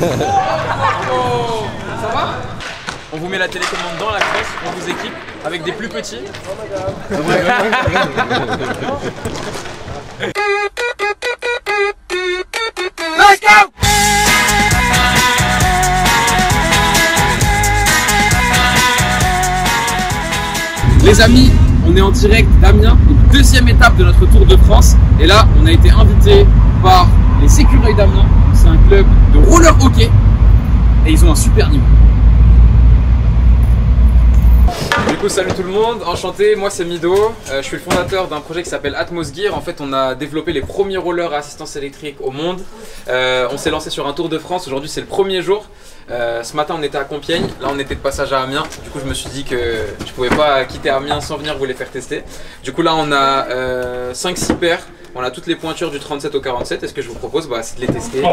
Oh, ça va? On vous met la télécommande dans la crosse, on vous équipe avec des plus petits. Let's go! Les amis, on est en direct d'Amiens, deuxième étape de notre Tour de France. Et là, on a été invité par les Écureuils d'Amiens. C'est un club de roller hockey et ils ont un super niveau. Du coup, salut tout le monde, enchanté, moi c'est Mido, je suis le fondateur d'un projet qui s'appelle Atmos Gear. En fait, on a développé les premiers rollers à assistance électrique au monde. On s'est lancé sur un Tour de France, aujourd'hui c'est le premier jour. Ce matin on était à Compiègne, là on était de passage à Amiens. Du coup je me suis dit que je pouvais pas quitter Amiens sans venir vous les faire tester. Du coup là on a 5-6 paires. On a toutes les pointures du 37 au 47 et ce que je vous propose c'est de les tester.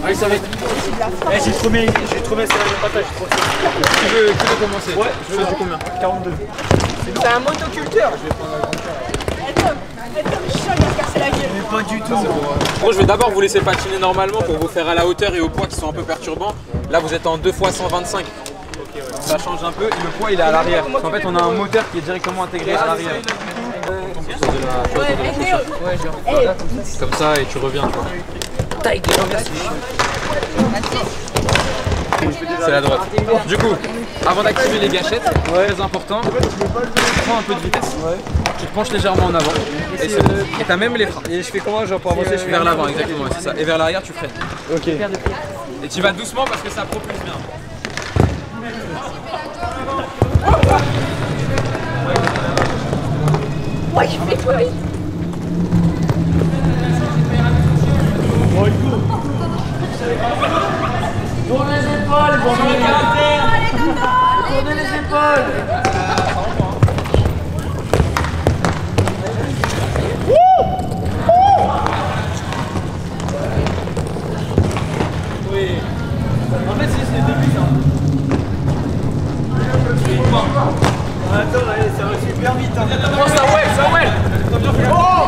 Allez, ça va être... j'ai trop mis ça dans la patate. Tu veux commencer? Ouais, je veux combien? 42. C'est un motoculteur. Je vais prendre la grande carte. Pas du tout. Bon, je vais d'abord vous laisser patiner normalement pour vous faire à la hauteur et au poids qui sont un peu perturbants. Là vous êtes en 2 x 125. Ça change un peu, le poids il est à l'arrière. En fait on a un moteur qui est directement intégré à l'arrière. Comme ça et tu reviens, tu vois. C'est la droite. Du coup, avant d'activer les gâchettes, très important, tu prends un peu de vitesse, tu te penches légèrement en avant et c'est bon. Et t'as même les freins. Et je fais comment genre pour avancer? Je fais vers l'avant, exactement, c'est ça. Et vers l'arrière, tu freines. Ok. Et tu vas doucement parce que ça propulse bien. Ouais, je fais quoi? Tournez les épaules, bon tournez les épaules. Oui. En fait c'est le début ça. Attends, allez, ça va super vite. Oh, ça ouais. Oh.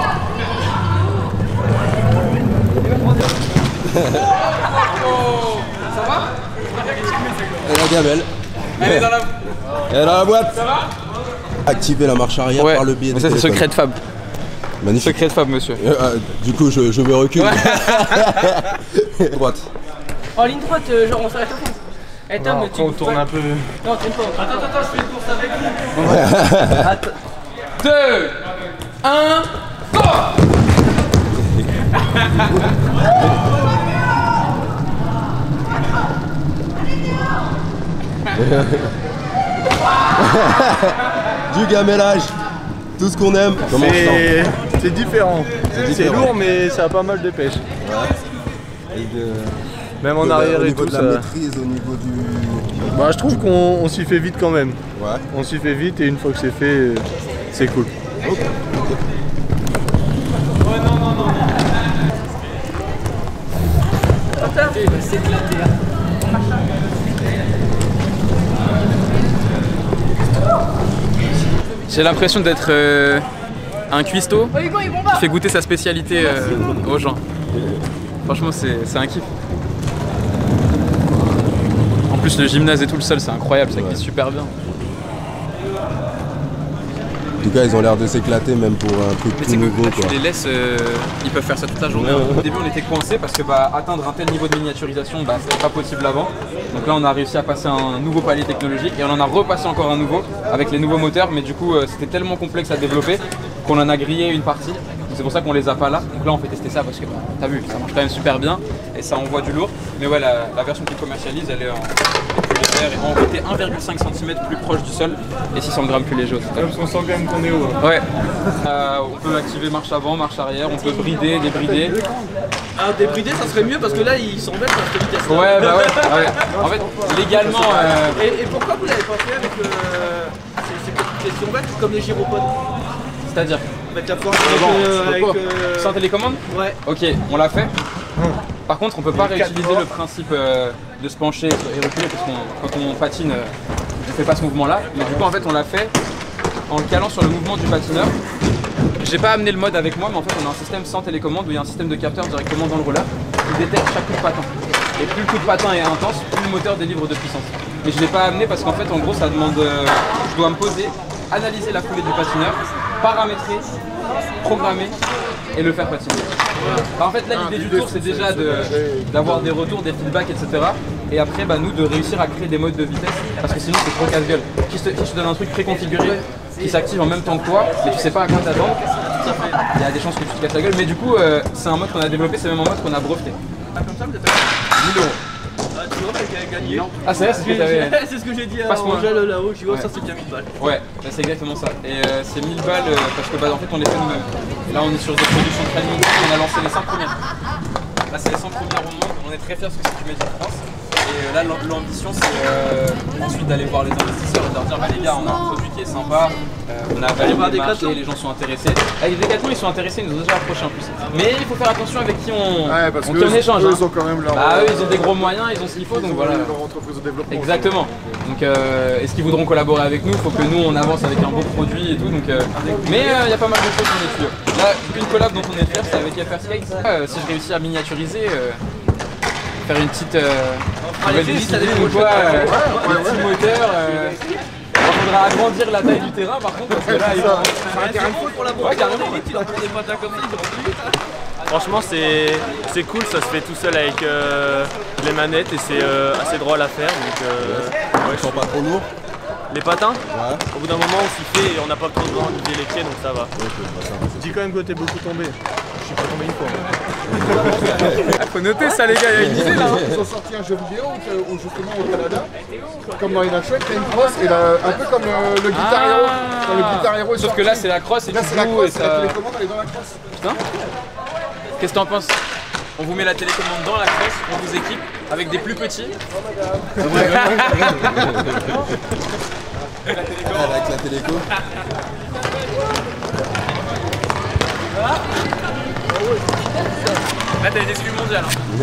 Ça va? Et la gamelle. Elle est dans la... Elle est dans la boîte. Ça va? Activer la marche arrière par le biais de ça c'est secret de Fab. Magnifique. Secret de Fab, monsieur. Du coup, je me recule. Droite. En ligne droite, genre on s'arrête à fond. Eh Tom, tu on tourne un peu. Non, t'aimes pas. Attends, je fais une course avec vous. 2, 1, go! Du gamellage. Tout ce qu'on aime. Comment c'est différent. C'est lourd mais ça a pas mal de pêche. Même en arrière et tout. Au niveau de la maîtrise, au niveau du... Bah, je trouve qu'on s'y fait vite quand même. Ouais. On s'y fait vite et une fois que c'est fait, c'est cool. Ok. Il va s'éclater. J'ai l'impression d'être un cuistot qui fait goûter sa spécialité aux gens. Franchement, c'est un kiff. En plus, le gymnase et tout, le sol, c'est incroyable, ça glisse super bien. En tout cas, ils ont l'air de s'éclater même pour un truc tout nouveau. Là, tu les laisses, ils peuvent faire ça toute la journée. Au début, on était coincés parce que atteindre un tel niveau de miniaturisation, c'était pas possible avant. Donc là, on a réussi à passer un nouveau palier technologique et on en a repassé encore un nouveau avec les nouveaux moteurs. Mais du coup, c'était tellement complexe à développer qu'on en a grillé une partie. C'est pour ça qu'on les a pas là. Donc là, on fait tester ça parce que t'as vu, ça marche quand même super bien et ça envoie du lourd. Mais ouais, la version qu'ils commercialisent, elle est en côté 1,5 cm plus proche du sol et 600 grammes plus léger. Parce qu'on sent quand même qu'on est haut. Ouais. On peut activer marche avant, marche arrière, on peut brider, débrider. Ah, débrider ça serait mieux parce que là il s'embête à cette vitesse. Ouais, bah ouais. En fait, légalement. Et pourquoi vous l'avez pas fait avec c'est question bête comme les gyropodes? C'est-à-dire avec la force sans télécommande? Ouais. Ok, on l'a fait. Par contre, on peut pas réutiliser le principe de se pencher et reculer parce que quand on patine, on fait pas ce mouvement-là. Mais du coup, en fait, on l'a fait en le calant sur le mouvement du patineur. J'ai pas amené le mode avec moi, mais en fait on a un système sans télécommande où il y a un système de capteur directement dans le roller qui détecte chaque coup de patin. Et plus le coup de patin est intense, plus le moteur délivre de puissance. Mais je l'ai pas amené parce qu'en fait en gros ça demande, je dois me poser, analyser la foulée du patineur, paramétrer, programmer et le faire patiner. Bah, en fait là l'idée du tour c'est déjà d'avoir des retours, des feedbacks, etc. Et après bah, nous de réussir à créer des modes de vitesse parce que sinon c'est trop casse-gueule. Si je te donne un truc préconfiguré qui s'active en même temps que toi, mais tu sais pas à quoi t'attendre, il y a des chances que tu te casses la gueule. Mais du coup c'est un mode qu'on a développé, c'est même un mode qu'on a breveté. Comme ça, vous êtes 1000 €. Ah, tu vois, elle a gagné. Ah c'est vrai, c'est ce que t'avais. C'est ce que j'ai dit à Passe-moi. Angèle là-haut, je dis, oh, Ouais. ça c'est bien 1000 balles. Ouais, bah, c'est exactement ça. Et c'est 1000 balles parce que bah, en fait on les fait nous-mêmes. Et là on est sur des productions très limitées, on a lancé les 100 premières. Là c'est les 100 premières au monde, on est très fiers parce que c'est du Made in France. Et là l'ambition c'est ensuite d'aller voir les investisseurs et de leur dire bah les gars on a un produit qui est sympa, on a validé le marché, les gens sont intéressés. Avec les Decathlon ils sont intéressés, ils nous ont déjà approché en plus. Mais il faut faire attention avec qui on, parce on que qui on échange. eux, Hein. ils ont quand même leur, Bah eux ils ont des gros moyens, ils ont ce qu'il faut donc voilà. leur entreprise de développement. Exactement. Donc est-ce qu'ils voudront collaborer avec nous? Il faut que nous on avance avec un beau produit et tout. Donc, mais il y a pas mal de choses dans les tuyaux. Là une collab dont on est fier c'est avec FR Skate. Si je réussis à miniaturiser, faire une petite nouvelle discipline ou quoi, un petit moteur. Il faudra agrandir la taille du terrain par contre parce que là il va. Pour la Ouais, carrément. il en prend des patins comme ça. Franchement, c'est cool, ça se fait tout seul avec les manettes et c'est assez drôle à faire. Donc, Ils sont pas trop lourds. les patins, Ouais. au bout d'un moment, on s'y fait et on n'a pas trop besoin d'utiliser les pieds, donc ça va. Dis quand même que t'es beaucoup tombé. Je suis pas tombé une fois. Faut noter ça les gars, il y a une idée là. Ils ont sorti un jeu vidéo où justement au Canada, comme dans Inachouette, il y a une crosse et là, un peu comme le Guitar Hero. Quand le Guitar Hero est Sauf que là c'est la crosse et là tu c'est la joues et crosse, la ça. télécommande elle est dans la crosse. Putain. Qu'est-ce que t'en penses? On vous met la télécommande dans la crosse, on vous équipe avec des plus petits. Avec la téléco. Là t'as des exclus mondiales. Hein.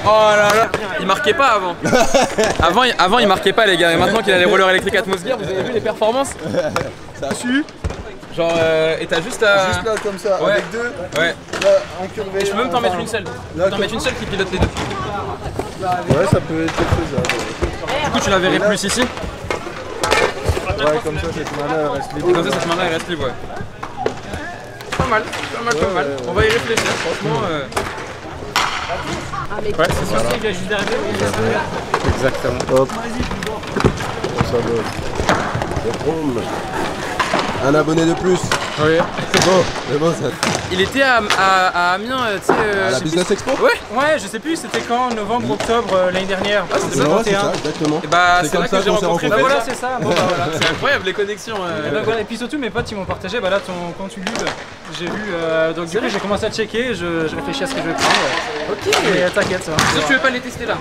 Oh là là, il marquait pas avant. Avant il marquait pas les gars, et maintenant qu'il a les rollers électriques Atmosgear, vous avez vu les performances? Ça a su. Genre et t'as juste à. Juste là comme ça, Ouais. avec deux, Ouais. là incurvé. Et je peux même t'en mettre une seule. Je peux t'en mettre une seule qui pilote les deux. Ouais, ça peut être faisable. Du coup tu la verrais plus ici. Ouais, comme ça cette main-là elle reste Et libre. comme ça cette main-là elle reste libre. Ouais. Pas mal, pas mal, pas mal. ouais. On va y réfléchir, franchement. Ouais, c'est sûr qu'il vient juste d'arriver. Exactement. Hop. Ça doit. C'est bon. Un abonné de plus. Oui. C'est bon ça. Il était à Amiens, tu sais. À la Business Expo. Ouais, je sais plus, c'était quand, novembre, octobre l'année dernière. c'était Ouais, c'est 2021. ça, exactement. Et bah C'est c'est comme là ça que j'ai qu'on s'est rencontré. Bah rencontrés. voilà, c'est ça. Bon, bah, voilà. C'est incroyable les connexions. Et donc voilà, et puis surtout mes potes ils m'ont partagé bah là quand tu lues, j'ai vu donc du coup j'ai commencé à checker, je réfléchis à ce que je vais prendre. Ok. Et t'inquiète ça va. Est-ce que tu veux pas les tester là?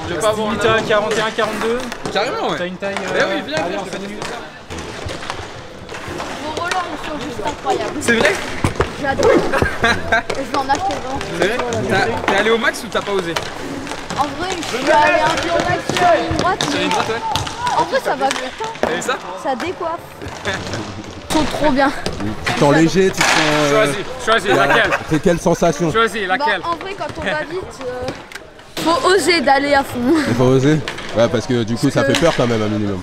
Je vais pas avoir. Limite à 41, 42, Carrément ouais. t'as une taille. Eh oui, viens, allez, viens, on je fait te fais une- Vos rollers sont juste incroyables. C'est vrai? J'adore. Je vais en acheter vraiment. C'est vrai? T'es allé au max ou t'as pas osé? En vrai, je suis allé un peu au max sur une droite, Sur mais une droite ouais? en vrai ça va bien. T'as vu ça? Ça décoiffe. Ils sont trop bien. Tu te sens léger, tu te sens. Choisis laquelle. C'est quelle sensation? Choisis Bah, en vrai, quand on va vite, faut oser d'aller à fond. Il faut oser. Ouais, parce que du coup ça fait peur quand même un minimum.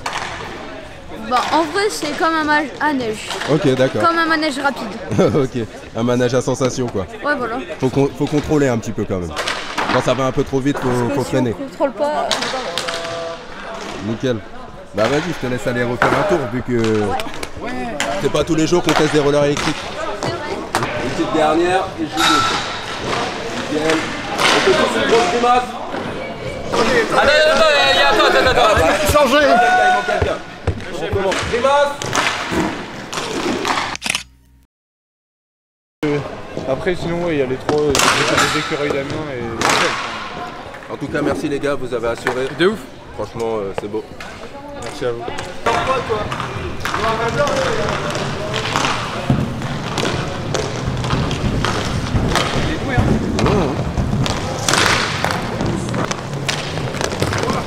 Bah, en vrai, c'est comme un manège. Ok, d'accord. Comme un manège rapide. Ok, un manège à sensation quoi. Ouais, voilà. Faut contrôler un petit peu quand même. Quand ça va un peu trop vite, faut Si freiner. on contrôle pas. Nickel. Bah vas-y, je te laisse aller refaire un tour vu que c'est pas tous les jours qu'on teste des rollers électriques. Une petite dernière et je joue. Nickel. On fait tous une grosse grimace. Attends. Changer. Il manque quelqu'un. On recommence. Grimace. Après sinon ouais, il y a les trois les écureuils d'Amiens et. En tout cas, merci les gars, vous avez assuré. De ouf. Franchement, c'est beau. Merci à vous.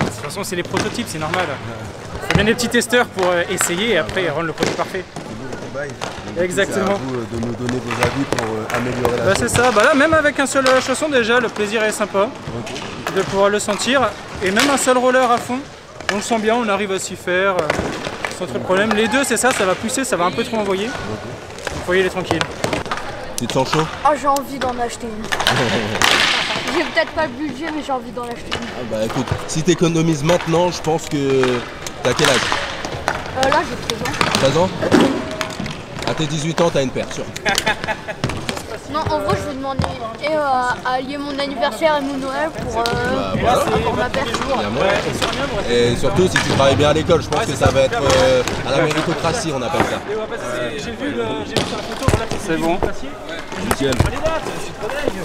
De toute façon c'est les prototypes, c'est normal. bien des petits testeurs pour essayer et après rendre le produit parfait. Exactement. C'est à vous de nous donner vos avis pour améliorer la Bah c'est ça, bah là même avec un seul chausson déjà le plaisir est sympa de pouvoir le sentir et même un seul roller à fond, on le sent bien, on arrive à s'y faire sans trop de problème. Les deux c'est ça, ça va pousser, ça va un peu trop envoyer. Vous voyez, il est tranquille. Tu te sens chaud? Oh j'ai envie d'en acheter une. J'ai peut-être pas le budget mais j'ai envie d'en acheter une. Ah bah écoute, si t'économises maintenant, je pense que... T'as quel âge? Là j'ai 13 ans. 13 ans? À tes 18 ans, t'as une paire, sûr. Non, en gros, je vais demander à lier mon anniversaire et mon Noël pour ma paire. Et surtout, si tu travailles bien à l'école, je pense que ça va être à la méritocratie, on appelle ça. J'ai vu sur la photo, c'est bon.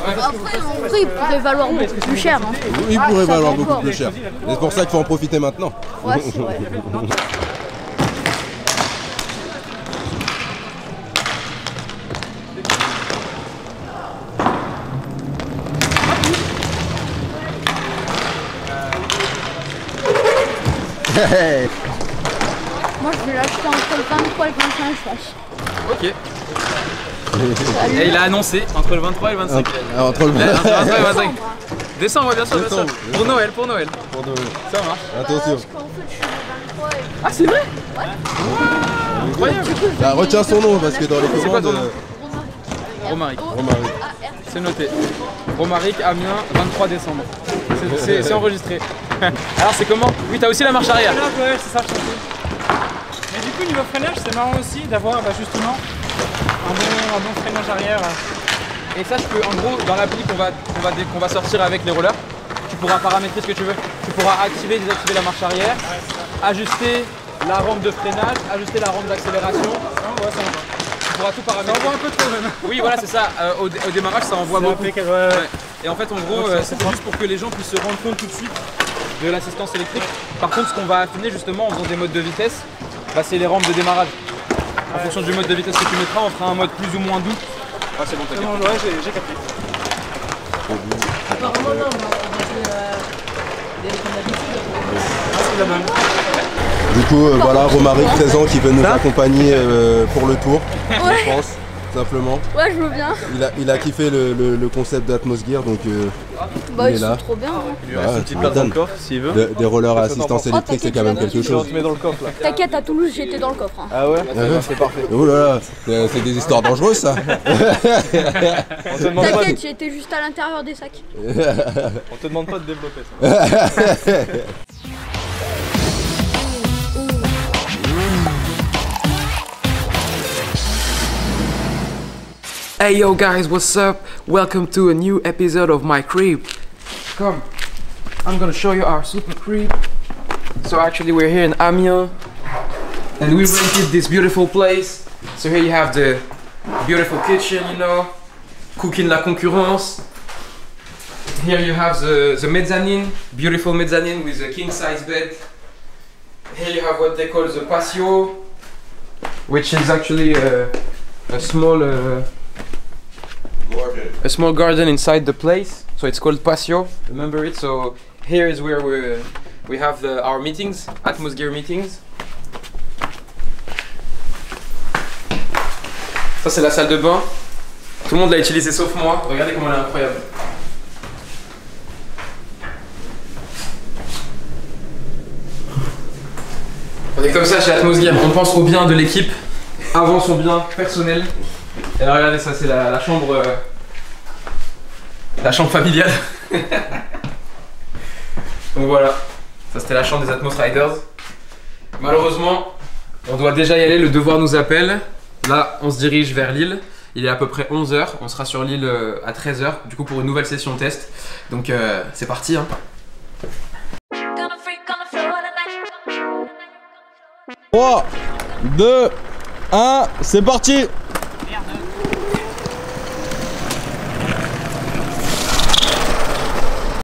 Après, en vrai, il pourrait valoir beaucoup plus cher. Hein. Il pourrait valoir beaucoup plus cher. Et c'est pour ça qu'il faut en profiter maintenant. Ouais, c'est vrai. Moi je vais l'acheter entre le 23 et le 25 je pense. Ok. Et il a annoncé entre le 23 et le 25. Entre le 23 et le 25. Décembre, bien sûr, bien sûr. Pour Noël. Ça marche. Attention. Parce qu'en fait je suis le 23 et... Ah c'est vrai? Ouais. Incroyable. Bah, retiens son nom parce que dans les C'est quoi ton nom? commandes... Romaric. Romaric. C'est noté. Romaric, Amiens, 23 décembre. C'est enregistré. Alors c'est comment? Oui, t'as aussi la marche arrière. Ouais, c'est ça, je trouve. Mais du coup, niveau freinage, c'est marrant aussi d'avoir justement un bon freinage arrière. Et ça, je peux, en gros, dans l'appli qu'on va sortir avec les rollers, tu pourras paramétrer ce que tu veux. Tu pourras activer, désactiver la marche arrière, ajuster la rampe de freinage, ajuster la rampe d'accélération. Tu pourras tout paramétrer. Ça envoie un peu trop même. Oui, voilà, c'est ça. Au démarrage, ça envoie beaucoup. Ouais. Et en fait, en gros, c'était juste pour que les gens puissent se rendre compte tout de suite de l'assistance électrique. Par contre, ce qu'on va affiner justement en faisant des modes de vitesse, bah, c'est les rampes de démarrage. En fonction du mode de vitesse que tu mettras, on fera un mode plus ou moins doux. Ah, c'est bon, t'as Non, ouais, j'ai capté. C'est la même. Du coup, voilà, Romaric, 13 ans, qui veut nous accompagner pour le tour, je pense, simplement. Ouais, je veux bien. Il a kiffé le concept d'Atmosgear, donc Bah, il est ils là. sont trop bien. Hein. Il lui reste une petite place dans le coffre s'il veut. Des rollers à assistance électrique, c'est quand même quelque chose. Tu mets dans le coffre là. T'inquiète, à Toulouse, j'étais dans le coffre. Hein. Ah ouais? C'est parfait. Oh là là, c'est des histoires dangereuses ça. On te demande pas T'inquiète, j'étais juste à l'intérieur des sacs. On te demande pas de développer ça. Hey yo guys, what's up? Welcome to a new episode of my crib. Come, I'm gonna show you our super crib. So actually we're here in Amiens and we rented this beautiful place. So here you have the beautiful kitchen, you know, cooking la concurrence. Here you have the mezzanine, beautiful mezzanine with a king size bed. Here you have what they call the patio, which is actually a small garden inside the place, so it's called patio. Remember it. So here is where we have our meetings, Atmosgear meetings. Ça c'est la salle de bain. Tout le monde l'a utilisée sauf moi. Regardez comment elle est incroyable. On est comme ça chez Atmosgear. On pense au bien de l'équipe avant son bien personnel. Et alors regardez ça, c'est la chambre. La chambre familiale. Donc voilà, ça c'était la chambre des Atmos Riders. Malheureusement, on doit déjà y aller, le devoir nous appelle. Là, on se dirige vers Lille. Il est à peu près 11h, on sera sur Lille à 13h, du coup pour une nouvelle session test. Donc c'est parti hein. 3, 2, 1, c'est parti. Merde.